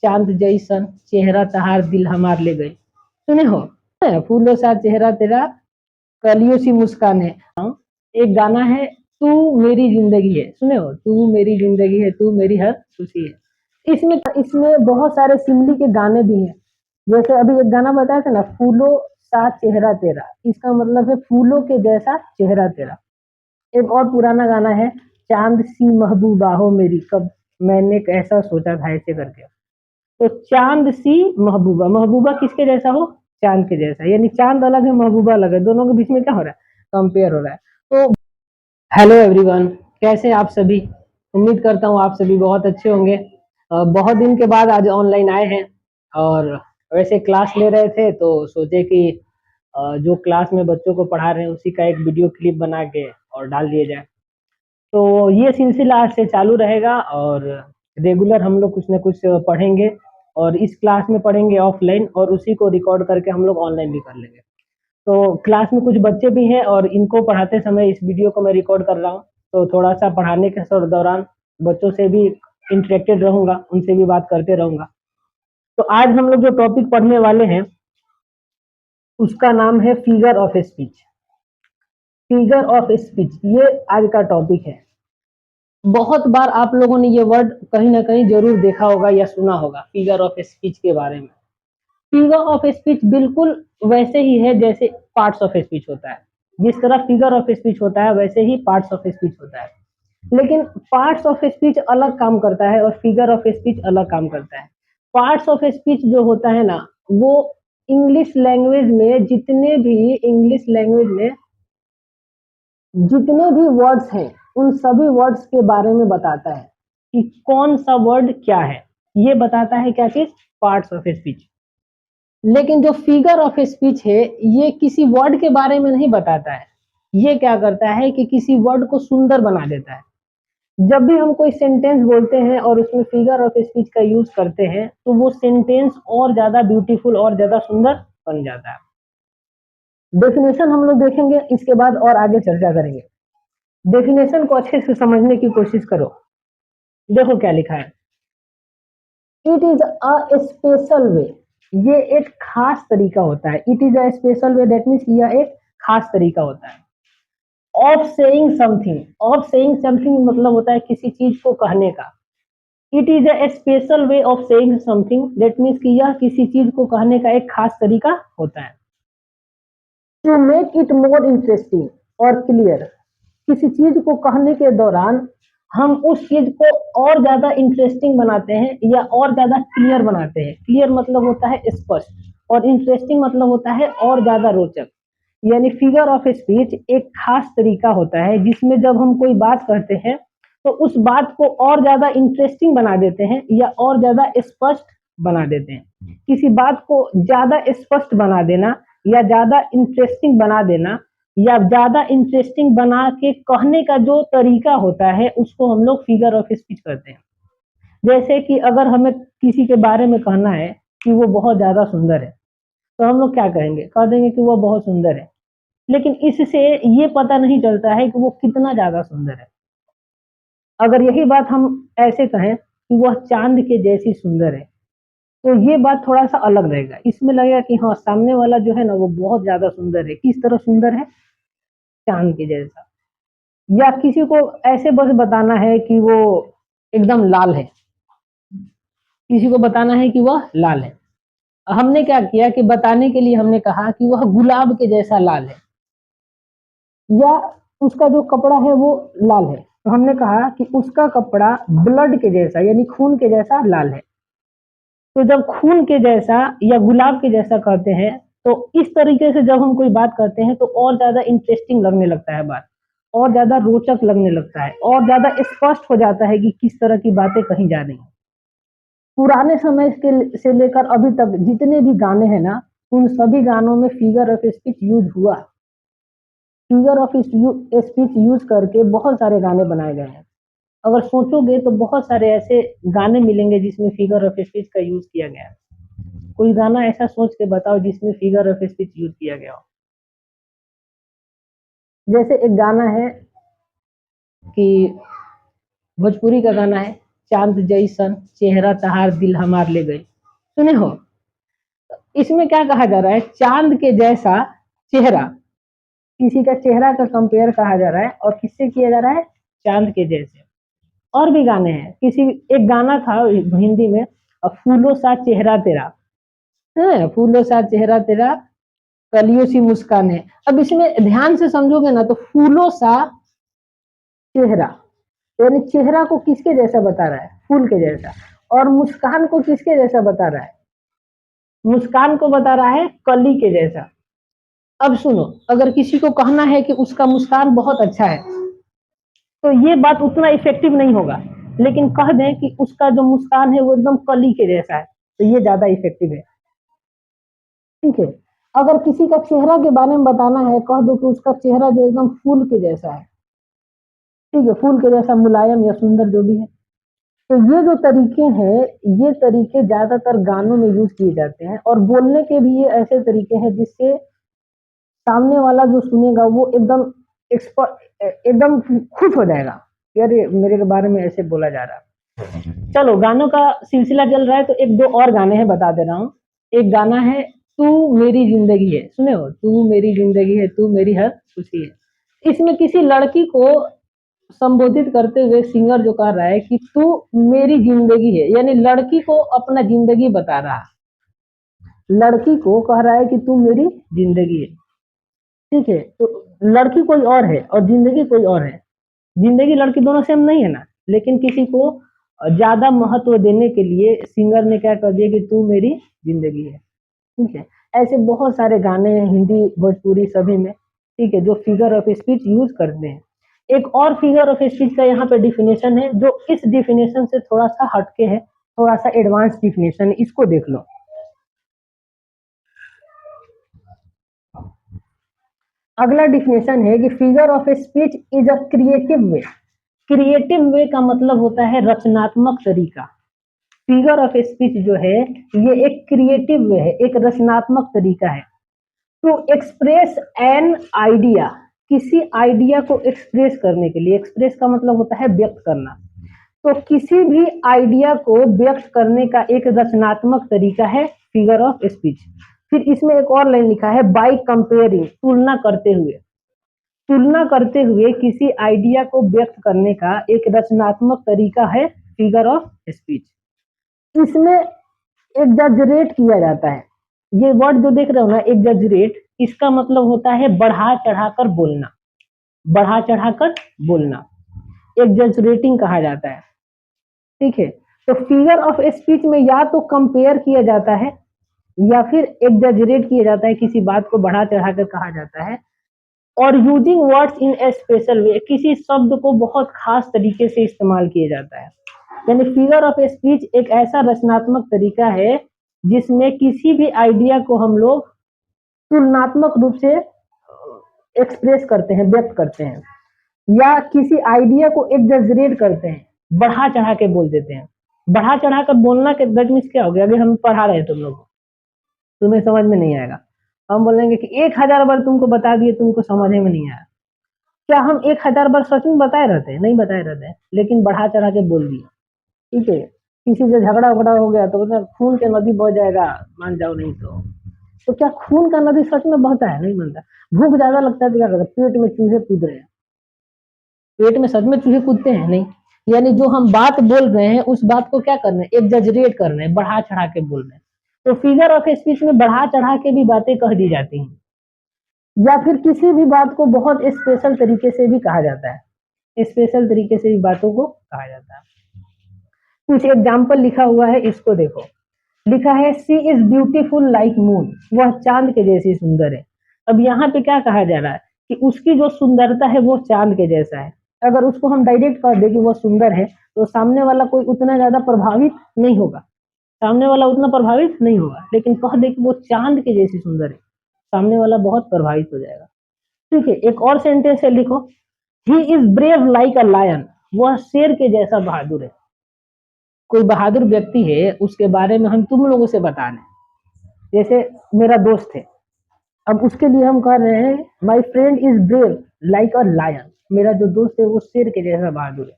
चांद जैसन चेहरा तहार दिल हमार ले गई। सुने हो? फूलों सा चेहरा तेरा कलियों सी मुस्कान है। एक गाना है तू मेरी जिंदगी है, सुने हो? तू मेरी जिंदगी है, तू मेरी हर खुशी है। इसमें इसमें बहुत सारे सिमली के गाने भी हैं। जैसे अभी एक गाना बताया था ना, फूलों सा चेहरा तेरा, इसका मतलब है फूलों के जैसा चेहरा तेरा। एक और पुराना गाना है, चांद सी महबूबा हो मेरी, कब मैंने ऐसा सोचा था ऐसे करके। तो चांद सी महबूबा, महबूबा किसके जैसा हो? चांद के जैसा, यानी चांद अलग है महबूबा अलग है, दोनों के बीच में क्या हो रहा है? कंपेयर हो रहा है। तो हेलो एवरीवन, कैसे आप सभी? उम्मीद करता हूँ आप सभी बहुत अच्छे होंगे। बहुत दिन के बाद आज ऑनलाइन आए हैं और वैसे क्लास ले रहे थे तो सोचे कि जो क्लास में बच्चों को पढ़ा रहे हैं उसी का एक वीडियो क्लिप बना के और डाल दिया जाए। तो ये सिलसिला आज से चालू रहेगा और रेगुलर हम लोग कुछ ना कुछ पढ़ेंगे और इस क्लास में पढ़ेंगे ऑफलाइन और उसी को रिकॉर्ड करके हम लोग ऑनलाइन भी कर लेंगे। तो क्लास में कुछ बच्चे भी हैं और इनको पढ़ाते समय इस वीडियो को मैं रिकॉर्ड कर रहा हूँ, तो थोड़ा सा पढ़ाने के दौरान बच्चों से भी इंटरेक्टेड रहूंगा, उनसे भी बात करते रहूंगा। तो आज हम लोग जो टॉपिक पढ़ने वाले हैं उसका नाम है figure of speech. Figure of speech ये आज का टॉपिक है। बहुत बार आप लोगों ने ये वर्ड कहीं ना कहीं जरूर देखा होगा या सुना होगा फिगर ऑफ स्पीच के बारे में। फिगर ऑफ स्पीच बिल्कुल वैसे ही है जैसे पार्ट्स ऑफ स्पीच होता है। जिस तरह फिगर ऑफ स्पीच होता है वैसे ही पार्ट्स ऑफ स्पीच होता है, लेकिन पार्ट्स ऑफ स्पीच अलग काम करता है और फिगर ऑफ स्पीच अलग काम करता है। पार्ट्स ऑफ स्पीच जो होता है ना, वो इंग्लिश लैंग्वेज में जितने भी वर्ड्स हैं उन सभी वर्ड्स के बारे में बताता है कि कौन सा वर्ड क्या है। ये बताता है क्या चीज? Parts of speech. लेकिन जो फिगर ऑफ स्पीच है ये किसी वर्ड के बारे में नहीं बताता है। ये क्या करता है कि किसी वर्ड को सुंदर बना देता है। जब भी हम कोई सेंटेंस बोलते हैं और उसमें फिगर ऑफ स्पीच का यूज करते हैं तो वो सेंटेंस और ज्यादा ब्यूटीफुल और ज्यादा सुंदर बन जाता है। डेफिनेशन हम लोग देखेंगे, इसके बाद और आगे चर्चा करेंगे। डेफिनेशन को अच्छे से समझने की कोशिश करो। देखो क्या लिखा है, इट इज अ स्पेशल वे। ये एक खास तरीका होता है। It is a special way, that means यह एक खास तरीका होता है। Of saying something, of saying something मतलब होता है किसी चीज को कहने का। It is a special way of saying something, that means कि यह किसी चीज को कहने का एक खास तरीका होता है। To make it more interesting और क्लियर, किसी चीज को कहने के दौरान हम उस चीज को और ज्यादा इंटरेस्टिंग बनाते हैं या और ज्यादा क्लियर बनाते हैं। क्लियर मतलब होता है स्पष्ट और इंटरेस्टिंग मतलब होता है और ज्यादा रोचक। यानी फिगर ऑफ स्पीच एक खास तरीका होता है जिसमें जब हम कोई बात करते हैं तो उस बात को और ज्यादा इंटरेस्टिंग बना देते हैं या और ज्यादा स्पष्ट बना देते हैं। किसी बात को ज्यादा स्पष्ट बना देना या ज्यादा इंटरेस्टिंग बना देना या ज्यादा इंटरेस्टिंग बना के कहने का जो तरीका होता है उसको हम लोग फिगर ऑफ स्पीच करते हैं। जैसे कि अगर हमें किसी के बारे में कहना है कि वो बहुत ज्यादा सुंदर है तो हम लोग क्या कहेंगे? कह देंगे कि वो बहुत सुंदर है। लेकिन इससे ये पता नहीं चलता है कि वो कितना ज्यादा सुंदर है। अगर यही बात हम ऐसे कहें कि वह चांद के जैसी सुंदर है तो ये बात थोड़ा सा अलग रहेगा। इसमें लगेगा कि हाँ, सामने वाला जो है ना वो बहुत ज्यादा सुंदर है। किस तरह सुंदर है? चांद के जैसा। या किसी को ऐसे बस बताना है कि वो एकदम लाल है, किसी को बताना है कि वह लाल है। हमने क्या किया कि बताने के लिए हमने कहा कि वह गुलाब के जैसा लाल है या उसका जो कपड़ा है वो लाल है, तो हमने कहा कि उसका कपड़ा ब्लड के जैसा यानी खून के जैसा लाल है। तो जब खून के जैसा या गुलाब के जैसा कहते हैं तो इस तरीके से जब हम कोई बात करते हैं तो और ज्यादा इंटरेस्टिंग लगने लगता है बात, और ज्यादा रोचक लगने लगता है और ज्यादा स्पष्ट हो जाता है कि किस तरह की बातें कही जा रही हैं। पुराने समय के से लेकर अभी तक जितने भी गाने हैं ना उन सभी गानों में फिगर ऑफ स्पीच यूज हुआ। फिगर ऑफ स्पीच यूज करके बहुत सारे गाने बनाए गए हैं। अगर सोचोगे तो बहुत सारे ऐसे गाने मिलेंगे जिसमें फिगर ऑफ स्पीच का यूज किया गया है। कोई गाना ऐसा सोच के बताओ जिसमें फिगर ऑफ स्पीच यूज किया गया हो। जैसे एक गाना है कि भोजपुरी का गाना है चांद जैसन चेहरा तहार दिल हमार ले गए, सुने हो। इसमें क्या कहा जा रहा है, चांद के जैसा चेहरा, किसी का चेहरा का कंपेयर कहा जा रहा है और किससे किया जा रहा है, चांद के जैसे। और भी गाने हैं, किसी एक गाना था हिंदी में, फूलों सा चेहरा तेरा है, फूलों सा चेहरा तेरा कलियों सी मुस्कान है। अब इसमें ध्यान से समझोगे ना तो फूलों सा चेहरा यानी चेहरा को किसके जैसा बता रहा है, फूल के जैसा, और मुस्कान को किसके जैसा बता रहा है, मुस्कान को बता रहा है कली के जैसा। अब सुनो, अगर किसी को कहना है कि उसका मुस्कान बहुत अच्छा है तो ये बात उतना इफेक्टिव नहीं होगा, लेकिन कह दें कि उसका जो मुस्कान है वो एकदम कली के जैसा है तो ये ज्यादा इफेक्टिव है। ठीक है, अगर किसी का चेहरा के बारे में बताना है, कह दो कि उसका चेहरा जो एकदम फूल के जैसा है, ठीक है, फूल के जैसा मुलायम या सुंदर जो भी है। तो ये जो तरीके हैं, ये तरीके ज्यादातर गानों में यूज किए जाते हैं, और बोलने के भी ये ऐसे तरीके हैं जिससे सामने वाला जो सुनेगा वो एकदम एक्सपर्ट, एकदम खुश हो जाएगा, यार ये मेरे के बारे में ऐसे बोला जा रहा है। चलो, गानों का सिलसिला चल रहा है तो एक दो और गाने हैं, बता दे रहा हूँ। एक गाना है तू मेरी जिंदगी है, सुने हो, तू मेरी जिंदगी है, तू मेरी हर खुशी है। इसमें किसी लड़की को संबोधित करते हुए सिंगर जो कह रहा है कि तू मेरी जिंदगी है, यानी लड़की को अपना जिंदगी बता रहा है, लड़की को कह रहा है कि तू मेरी जिंदगी है। ठीक है, तो लड़की कोई और है और जिंदगी कोई और है, जिंदगी लड़की दोनों सेम नहीं है ना, लेकिन किसी को ज्यादा महत्व देने के लिए सिंगर ने क्या कर दिया कि तू मेरी जिंदगी है। ठीक है, ऐसे बहुत सारे गाने हैं हिंदी भोजपुरी सभी में, ठीक है, जो फिगर ऑफ स्पीच यूज करते हैं। एक और फिगर ऑफ स्पीच का यहाँ पे डिफिनेशन है जो इस डिफिनेशन से थोड़ा सा हटके है, थोड़ा सा एडवांस डिफिनेशन है, इसको देख लो। अगला डिफिनेशन है कि figure of speech is a creative way. Creative way का मतलब होता है रचनात्मक तरीका। फिगर ऑफ स्पीच जो है ये एक क्रिएटिव वे है, एक रचनात्मक तरीका है टू एक्सप्रेस एन आइडिया, किसी आइडिया को एक्सप्रेस करने के लिए। एक्सप्रेस का मतलब होता है व्यक्त करना, तो किसी भी आइडिया को व्यक्त करने का एक रचनात्मक तरीका है फिगर ऑफ स्पीच। फिर इसमें एक और लाइन लिखा है बाय कंपेयरिंग, तुलना करते हुए, तुलना करते हुए किसी आइडिया को व्यक्त करने का एक रचनात्मक तरीका है फिगर ऑफ स्पीच। इसमें एग्जैजरेट किया जाता है, ये वर्ड जो देख रहे हो ना एग्जैजरेट, इसका मतलब होता है बढ़ा चढ़ाकर बोलना, बढ़ा चढ़ाकर बोलना, एग्जैजरेटिंग कहा जाता है। ठीक है, तो फिगर ऑफ स्पीच में या तो कंपेयर किया जाता है या फिर एग्जैजरेट किया जाता है, किसी बात को बढ़ा चढ़ाकर कहा जाता है, और using words in A special वे, किसी शब्द को बहुत खास तरीके से इस्तेमाल किया जाता है। यानी फिगर ऑफ स्पीच एक ऐसा रचनात्मक तरीका है जिसमें किसी भी आइडिया को हम लोग तुलनात्मक रूप से एक्सप्रेस करते हैं, व्यक्त करते हैं, या किसी आइडिया को एग्जैजरेट करते हैं, बढ़ा चढ़ा के बोल देते हैं। बढ़ा चढ़ा कर बोलना के दैट मीन्स क्या हो गया, अभी हम पढ़ा रहे हैं तुम लोग, तुम्हें समझ में नहीं आएगा, हम बोलेंगे कि 1000 बार तुमको बता दिए, तुमको समझ में नहीं आया। क्या हम 1000 बार सच में बताए रहते हैं, नहीं बताए रहते हैं, लेकिन बढ़ा चढ़ा के बोल दिए। ठीक है, किसी से झगड़ा वगड़ा हो गया तो बोलते खून के नदी बह जाएगा, मान जाओ नहीं तो क्या खून का नदी सच में बहता है, नहीं बनता। भूख ज्यादा लगता है तो क्या करता है, पेट में चूहे कूद रहे हैं, पेट में सच में चूहे कूदते हैं, नहीं। यानी जो हम बात बोल रहे हैं उस बात को क्या करना है, एग्जैजरेट करना है, बढ़ा चढ़ा के बोल रहे हैं। तो फिगर ऑफ स्पीच में बढ़ा चढ़ा के भी बातें कह दी जाती हैं, या फिर किसी भी बात को बहुत स्पेशल तरीके से भी कहा जाता है, स्पेशल तरीके से भी बातों को कहा जाता है। कुछ एग्जाम्पल लिखा हुआ है, इसको देखो। लिखा है सी इज ब्यूटीफुल लाइक मून, वह चांद के जैसी सुंदर है। अब यहाँ पे क्या कहा जा रहा है कि उसकी जो सुंदरता है वो चांद के जैसा है। अगर उसको हम डायरेक्ट कह दे कि वो सुंदर है तो सामने वाला कोई उतना ज्यादा प्रभावित नहीं होगा, सामने वाला उतना प्रभावित नहीं होगा, लेकिन कह दे कि वो चांद के जैसी सुंदर है, सामने वाला बहुत प्रभावित हो जाएगा। ठीक है, एक और सेंटेंस है, लिखो he is brave like a lion, वह शेर के जैसा बहादुर है। कोई बहादुर व्यक्ति है उसके बारे में हम तुम लोगों से बता रहे हैं, जैसे मेरा दोस्त है, अब उसके लिए हम कह रहे हैं my friend is brave like a lion, मेरा जो दोस्त है वो शेर के जैसा बहादुर है।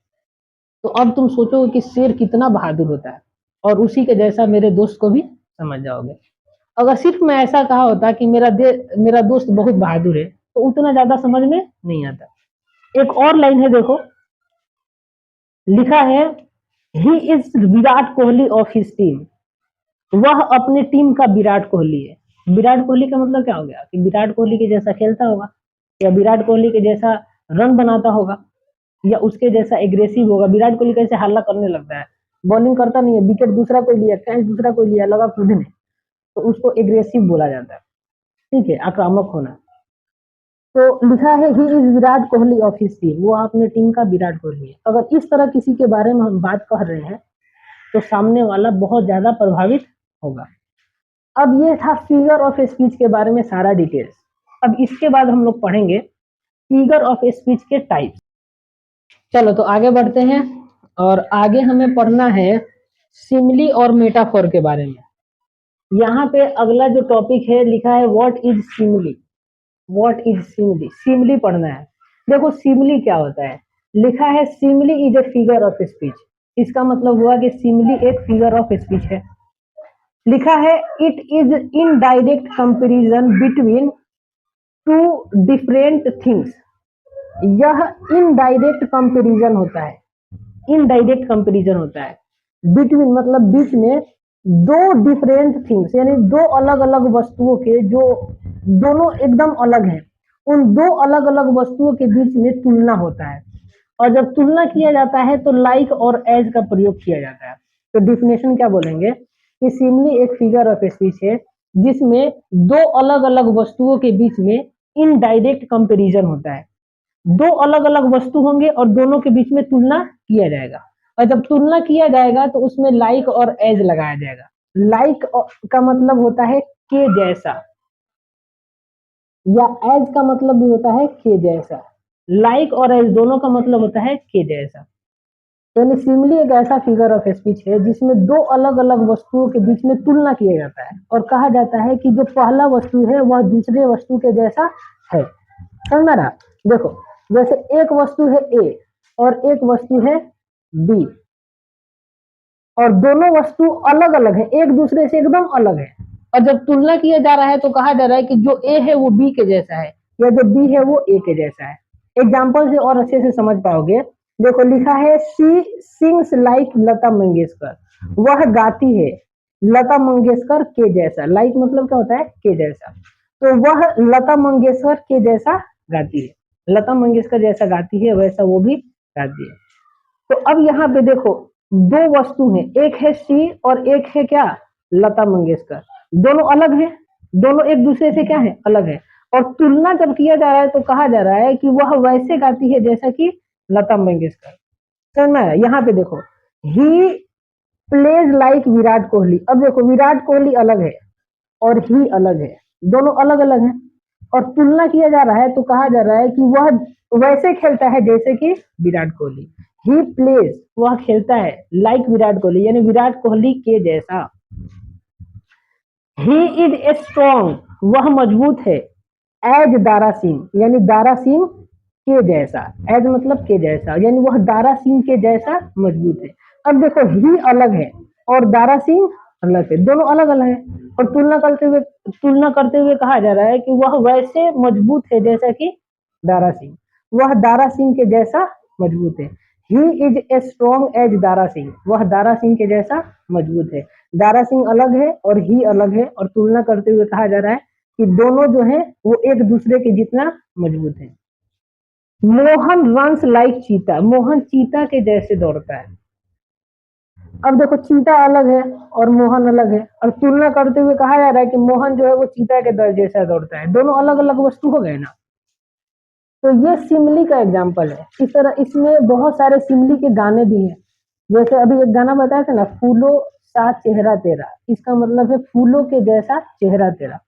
तो अब तुम सोचोगे कि शेर कितना बहादुर होता है, और उसी के जैसा मेरे दोस्त को भी समझ जाओगे। अगर सिर्फ मैं ऐसा कहा होता कि मेरा दोस्त बहुत बहादुर है, तो उतना ज्यादा समझ में नहीं आता। एक और लाइन है देखो, लिखा है he is Virat Kohli of his team. वह अपने टीम का विराट कोहली है। विराट कोहली का मतलब क्या हो गया कि विराट कोहली के जैसा खेलता होगा, या विराट कोहली के जैसा रन बनाता होगा, या उसके जैसा एग्रेसिव होगा। विराट कोहली कैसे हल्ला करने लगता है, बॉलिंग करता नहीं है, विकेट दूसरा कोई लिया, कैच दूसरा कोई लिया, लगा कूदने, तो उसको एग्रेसिव बोला जाता है। ठीक है, आक्रामक होना। तो लिखा है he is Virat Kohli of his team, वो अपने टीम का विराट कोहली है। अगर इस तरह किसी के बारे में हम बात कर रहे हैं, तो सामने वाला बहुत ज्यादा प्रभावित होगा। अब ये था फिगर ऑफ स्पीच के बारे में सारा डिटेल्स। अब इसके बाद हम लोग पढ़ेंगे फिगर ऑफ स्पीच के टाइप्स। चलो तो आगे बढ़ते हैं, और आगे हमें पढ़ना है सिमिली और मेटाफोर के बारे में। यहाँ पे अगला जो टॉपिक है लिखा है what is simile. What is simile, simile पढ़ना है। देखो सिमिली क्या होता है, लिखा है simile is a figure of speech. इसका मतलब हुआ कि सिमिली एक फिगर ऑफ स्पीच है। लिखा है it is indirect comparison between two different things. यह इनडायरेक्ट कंपैरिजन होता है। इनडायरेक्ट कंपैरिजन होता है बिटवीन मतलब बीच में दो डिफरेंट थिंग्स, यानी दो अलग अलग वस्तुओं के जो दोनों एकदम अलग हैं, उन दो अलग अलग वस्तुओं के बीच में तुलना होता है। और जब तुलना किया जाता है तो लाइक और एज का प्रयोग किया जाता है। तो डिफिनेशन क्या बोलेंगे कि सिमिली एक फिगर ऑफ स्पीच है जिसमें दो अलग अलग वस्तुओं के बीच में इनडायरेक्ट कंपैरिजन होता है। दो अलग अलग वस्तु होंगे और दोनों के बीच में तुलना किया जाएगा, और जब तुलना किया जाएगा तो उसमें लाइक और एज लगाया जाएगा। लाइक का मतलब होता है के जैसा, या एज का मतलब भी होता है के जैसा। लाइक और एज दोनों का मतलब होता है के जैसा। यानी सिमिली एक ऐसा फिगर ऑफ स्पीच है जिसमें दो अलग अलग वस्तुओं के बीच में तुलना किया जाता है, और कहा जाता है कि जो पहला वस्तु है वह दूसरे वस्तु के जैसा है। समझ रहा, देखो जैसे एक वस्तु है ए और एक वस्तु है बी, और दोनों वस्तु अलग अलग है, एक दूसरे से एकदम अलग है, और जब तुलना किया जा रहा है तो कहा जा रहा है कि जो ए है वो बी के जैसा है, या जो बी है वो ए के जैसा है। एग्जाम्पल से और अच्छे से समझ पाओगे। देखो लिखा है she sings like Lata Mangeshkar. वह गाती है लता मंगेशकर के जैसा। लाइक मतलब क्या होता है, के जैसा। तो वह लता मंगेशकर के जैसा गाती है। लता मंगेशकर जैसा गाती है वैसा वो भी गाती है। तो अब यहाँ पे देखो दो वस्तु हैं, एक है सी और एक है क्या, लता मंगेशकर। दोनों अलग हैं, दोनों एक दूसरे से क्या है, अलग है। और तुलना जब किया जा रहा है तो कहा जा रहा है कि वह वैसे गाती है जैसा कि लता मंगेशकर। समझ में आया? यहाँ पे देखो he plays like Virat Kohli. अब देखो विराट कोहली अलग है और ही अलग है, दोनों अलग अलग हैं, और तुलना किया जा रहा है तो कहा जा रहा है कि वह वैसे खेलता है जैसे कि विराट कोहली। ही प्लेज, वह खेलता है लाइक विराट कोहली, यानी विराट कोहली के जैसा। ही इज ए स्ट्रॉन्ग, वह मजबूत है। एज दारा सिंह, यानी दारा सिंह के जैसा। एज मतलब के जैसा, यानी वह दारा सिंह के जैसा मजबूत है। अब देखो ही अलग है और दारा सिंह अलग है, दोनों अलग अलग है, और तुलना करते हुए कहा जा रहा है कि वह वैसे मजबूत है जैसा कि दारा सिंह। वह दारा सिंह के जैसा मजबूत है। He is a strong as Dara Singh, वह दारा सिंह के जैसा मजबूत है। दारा सिंह अलग है और ही अलग है, और तुलना करते हुए कहा जा रहा है कि दोनों जो है वो एक दूसरे के जितना मजबूत है। मोहन रन्स लाइक चीता, मोहन चीता के जैसे दौड़ता है। अब देखो चीता अलग है और मोहन अलग है, और तुलना करते हुए कहा जा रहा है कि मोहन जो है वो चीता के दर जैसा दौड़ता है। दोनों अलग अलग वस्तु हो गए ना। तो ये सिमली का एग्जाम्पल है। इस तरह इसमें बहुत सारे सिमली के गाने भी हैं। जैसे अभी एक गाना बताया था ना, फूलों सा चेहरा तेरा, इसका मतलब है फूलों के जैसा चेहरा तेरा।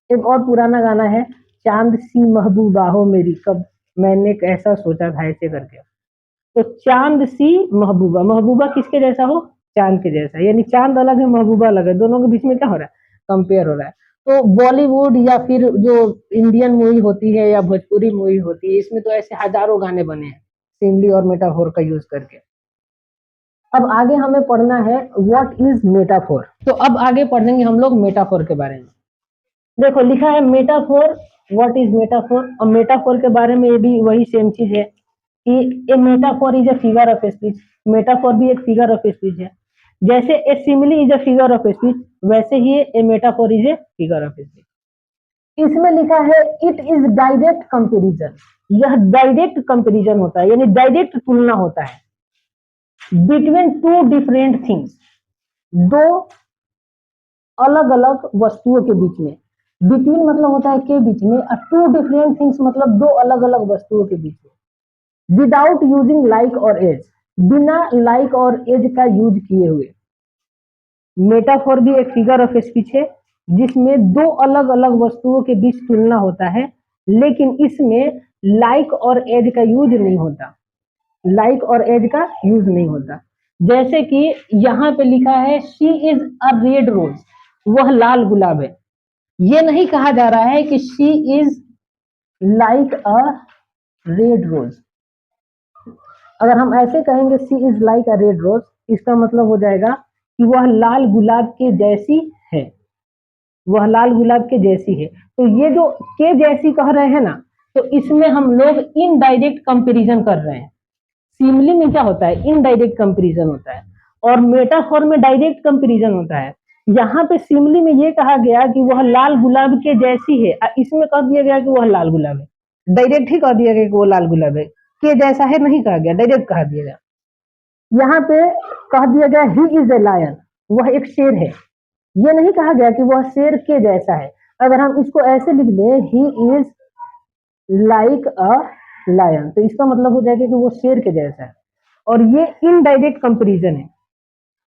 एक और पुराना गाना है, चांद सी महबूबा हो मेरी, कब मैंने ऐसा सोचा था ऐसे करके। तो चांद सी महबूबा, महबूबा किसके जैसा हो, चांद के जैसा। यानी चांद अलग है महबूबा अलग है, दोनों के बीच में क्या हो रहा है, कंपेयर हो रहा है। तो बॉलीवुड या फिर जो इंडियन मूवी होती है या भोजपुरी मूवी होती है, इसमें तो ऐसे हजारों गाने बने हैं सिमली और मेटाफोर का यूज करके। अब आगे हमें पढ़ना है व्हाट इज मेटाफोर। तो अब आगे पढ़ेंगे हम लोग मेटाफोर के बारे में। देखो लिखा है मेटाफोर, व्हाट इज मेटाफोर। और मेटाफोर के बारे में ये भी वही सेम चीज है कि a metaphor is a figure of speech. Metaphor भी एक फिगर ऑफ स्पीच है। जैसे a simile is a figure of speech, वैसे ही a metaphor is a figure of speech. इसमें लिखा है इट इज डायरेक्ट कंपेरिजन। यह डायरेक्ट कंपेरिजन होता है, यानी डायरेक्ट तुलना होता है बिटवीन टू डिफरेंट थिंग्स, दो अलग अलग वस्तुओं के बीच में। बिटवीन मतलब होता है के बीच में, और टू डिफरेंट थिंग्स मतलब दो अलग अलग वस्तुओं के बीच में। विदाउट यूजिंग लाइक और एज, बिना लाइक और एज का यूज किए हुए। मेटाफोर भी एक फिगर ऑफ स्पीच है जिसमें दो अलग अलग वस्तुओं के बीच तुलना होता है, लेकिन इसमें लाइक और एज का यूज नहीं होता। लाइक और एज का यूज नहीं होता। जैसे कि यहाँ पे लिखा है she is a red rose, वह लाल गुलाब है। ये नहीं कहा जा रहा है कि she is like a red rose. अगर हम ऐसे कहेंगे she is like a red rose, इसका मतलब हो जाएगा कि वह लाल गुलाब के जैसी है, वह लाल गुलाब के जैसी है। तो ये जो के जैसी कह रहे हैं ना, तो इसमें हम लोग इनडायरेक्ट कंपैरिजन कर रहे हैं। सिमिली में क्या होता है, इनडायरेक्ट कंपैरिजन होता है, और मेटाफोर में डायरेक्ट कंपैरिजन होता है। यहाँ पे सिमिली में ये कहा गया कि वह लाल गुलाब के जैसी है, इसमें कह दिया गया कि वह लाल गुलाब है। डायरेक्ट ही कह दिया गया कि वो लाल गुलाब है, के जैसा है नहीं कहा गया, डायरेक्ट कहा दिया गया। यहाँ पे कह दिया गया ही इज ए लायन, वह एक शेर है। ये नहीं कहा गया कि वह शेर के जैसा है। अगर हम इसको ऐसे लिख दें he is like a lion, तो इसका मतलब हो जाएगा कि वो शेर के जैसा है, और ये इनडायरेक्ट कंपैरिजन है।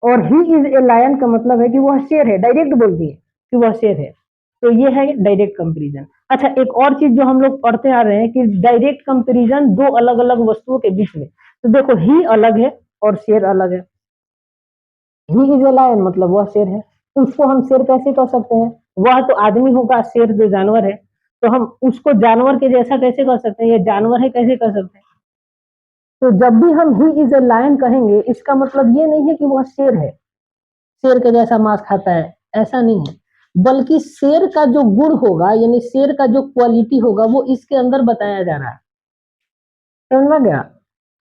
और ही इज ए लायन का मतलब है कि वह शेर है, डायरेक्ट बोल दिए कि वह शेर है, तो ये है डायरेक्ट कंपैरिजन। अच्छा, एक और चीज जो हम लोग पढ़ते आ रहे हैं कि डायरेक्ट कंपैरिजन दो अलग अलग वस्तुओं के बीच में। तो देखो ही अलग है और शेर अलग है। ही इज ए लायन मतलब वह शेर है, उसको हम शेर कैसे कह सकते हैं, वह तो आदमी होगा, शेर जो जानवर है, तो हम उसको जानवर के जैसा कैसे कर सकते हैं, ये जानवर है कैसे कर सकते हैं। तो जब भी हम ही इज ए लायन कहेंगे, इसका मतलब ये नहीं है कि वह शेर है, शेर के जैसा मांस खाता है, ऐसा नहीं है। बल्कि शेर का जो गुण होगा, यानी शेर का जो क्वालिटी होगा, वो इसके अंदर बताया जा रहा है। समझ में गया।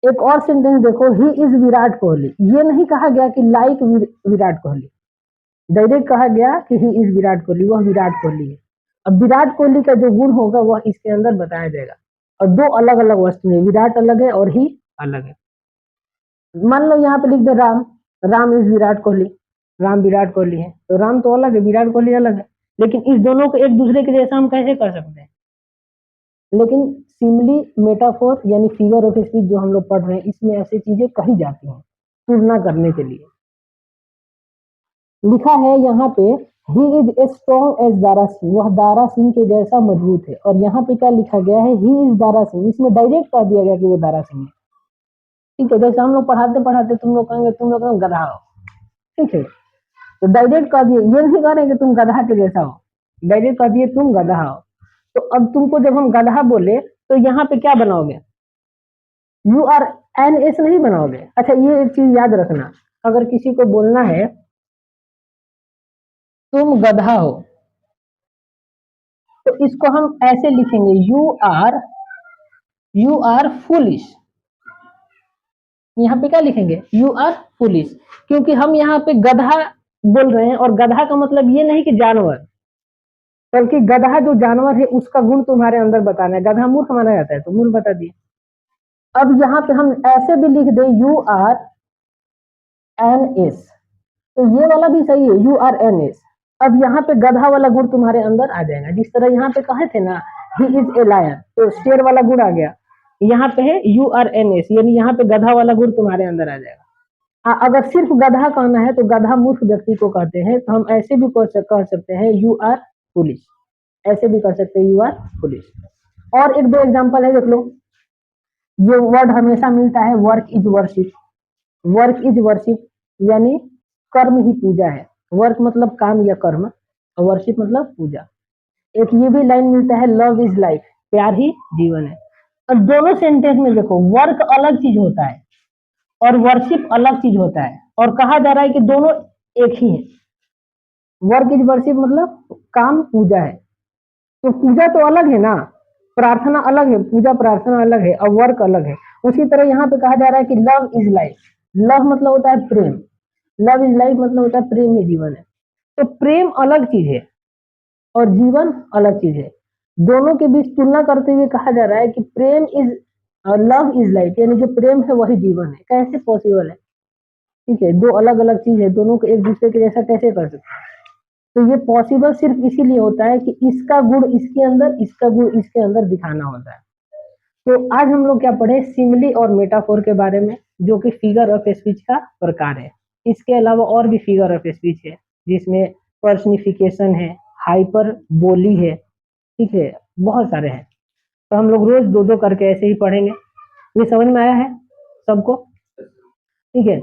एक और सेंटेंस देखो, ही इज विराट कोहली। ये नहीं कहा गया कि लाइक विराट कोहली, डायरेक्ट कहा गया कि ही इज विराट कोहली, वह विराट कोहली है। अब विराट कोहली का जो गुण होगा वह इसके अंदर बताया जाएगा। और दो अलग अलग वस्तु है, विराट अलग है और ही अलग है। मान लो यहाँ पे लिख दे राम, राम इज विराट कोहली, राम विराट कोहली है, तो राम तो अलग है, विराट कोहली अलग है। लेकिन इस दोनों को एक दूसरे के जैसा हम कैसे कर सकते हैं। लेकिन सिमिली मेटाफोर यानी फिगर ऑफ स्पीच जो हम लोग पढ़ रहे हैं, इसमें ऐसी चीजें कही जाती हैं तुलना करने के लिए। लिखा है यहाँ पे he is a strong as Dara Singh, वह दारा सिंह के जैसा मजबूत है। और यहाँ पे क्या लिखा गया है, ही इज दारा सिंह, इसमें डायरेक्ट कह दिया गया कि वो दारा सिंह है। ठीक है, जैसे हम लोग पढ़ाते पढ़ाते तुम लोग कहेंगे तुम लोग गधा हो, ठीक है, तो डायरेक्ट कह दिए, ये नहीं कह रहे कि तुम गधा के जैसा हो, डायरेक्ट कह दिए तुम गधा हो। तो अब तुमको जब हम गधा बोले, तो यहाँ पे क्या बनाओगे, यू आर एन एस नहीं बनाओगे। अच्छा, ये एक चीज याद रखना, अगर किसी को बोलना है तुम गधा हो, तो इसको हम ऐसे लिखेंगे, यू आर फुलिश। यहाँ पे क्या लिखेंगे, यू आर फुलिश, क्योंकि हम यहाँ पे गधा बोल रहे हैं, और गधा का मतलब ये नहीं कि जानवर, बल्कि गधा जो जानवर है उसका गुण तुम्हारे अंदर बताना है। गधा मूर्ख माना जाता है, तो मूर्ख बता दिए। अब यहाँ पे हम ऐसे भी लिख दे, यू आर एन एस, तो ये वाला भी सही है, यू आर एन एस। अब यहाँ पे गधा वाला गुण तुम्हारे अंदर आ जाएगा। जिस तरह यहाँ पे कहे थे ना ही इज ए लायन, तो शेर वाला गुण आ गया। यहाँ पे है यू आर एन एस, यानी यहाँ पे गधा वाला गुण तुम्हारे अंदर आ जाएगा। हाँ, अगर सिर्फ गधा कहना है तो गधा मूर्ख व्यक्ति को कहते हैं, तो हम ऐसे भी कह सकते हैं यू आर पुलिस, ऐसे भी कर सकते हैं यू आर पुलिस। और एक दो एग्जांपल है, देख लो। ये वर्ड हमेशा मिलता है, work is worship. Work is worship यानी कर्म ही पूजा है। वर्क मतलब काम या कर्म, और वर्शिप मतलब पूजा। एक ये भी लाइन मिलता है, लव इज लाइफ, प्यार ही जीवन है। और दोनों सेंटेंस में देखो, वर्क अलग चीज होता है और वर्शिप अलग चीज होता है, और कहा जा रहा है कि दोनों एक ही है। वर्क इज वर्शिप मतलब काम पूजा है, तो पूजा तो अलग है ना, प्रार्थना अलग है, पूजा प्रार्थना अलग है और वर्क अलग है। उसी तरह यहाँ पे कहा जा रहा है कि लव इज लाइफ। लव मतलब होता है प्रेम, लव इज लाइफ मतलब होता है प्रेम ही जीवन है। तो प्रेम अलग चीज है और जीवन अलग चीज है। दोनों के बीच तुलना करते हुए कहा जा रहा है कि प्रेम इज लव इज लाइफ, यानी जो प्रेम है वही जीवन है। कैसे पॉसिबल है? ठीक है, दो अलग अलग चीज है, दोनों को एक दूसरे के जैसा कैसे कर सकते हैं? तो ये पॉसिबल सिर्फ इसीलिए होता है कि इसका गुण इसके अंदर, इसका गुण इसके अंदर दिखाना होता है। तो आज हम लोग क्या पढ़े? सिमिली और मेटाफोर के बारे में, जो कि फिगर ऑफ स्पीच का प्रकार है। इसके अलावा और भी फिगर ऑफ स्पीच है, जिसमें पर्सनिफिकेशन है, हाइपर बोली है, ठीक है, बहुत सारे हैं। तो हम लोग रोज दो दो करके ऐसे ही पढ़ेंगे। ये समझ में आया है सबको? ठीक है,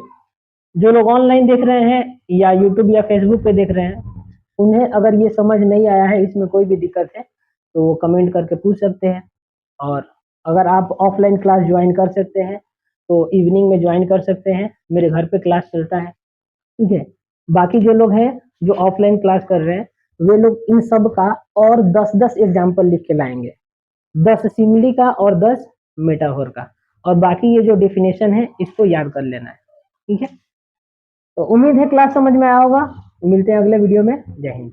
जो लोग ऑनलाइन देख रहे हैं या यूट्यूब या फेसबुक पे देख रहे हैं, उन्हें अगर ये समझ नहीं आया है, इसमें कोई भी दिक्कत है, तो वो कमेंट करके पूछ सकते हैं। और अगर आप ऑफलाइन क्लास ज्वाइन कर सकते हैं तो इवनिंग में ज्वाइन कर सकते हैं, मेरे घर पे क्लास चलता है। ठीक है, बाकी जो लोग हैं जो ऑफलाइन क्लास कर रहे हैं, वे लोग इन सब का और 10-10 एग्जाम्पल लिख के लाएंगे, 10 सिमिली का और 10 मेटाफोर का, और बाकी ये जो डेफिनेशन है इसको याद कर लेना है। ठीक है, तो उम्मीद है क्लास समझ में आया होगा। मिलते हैं अगले वीडियो में। जय हिंद।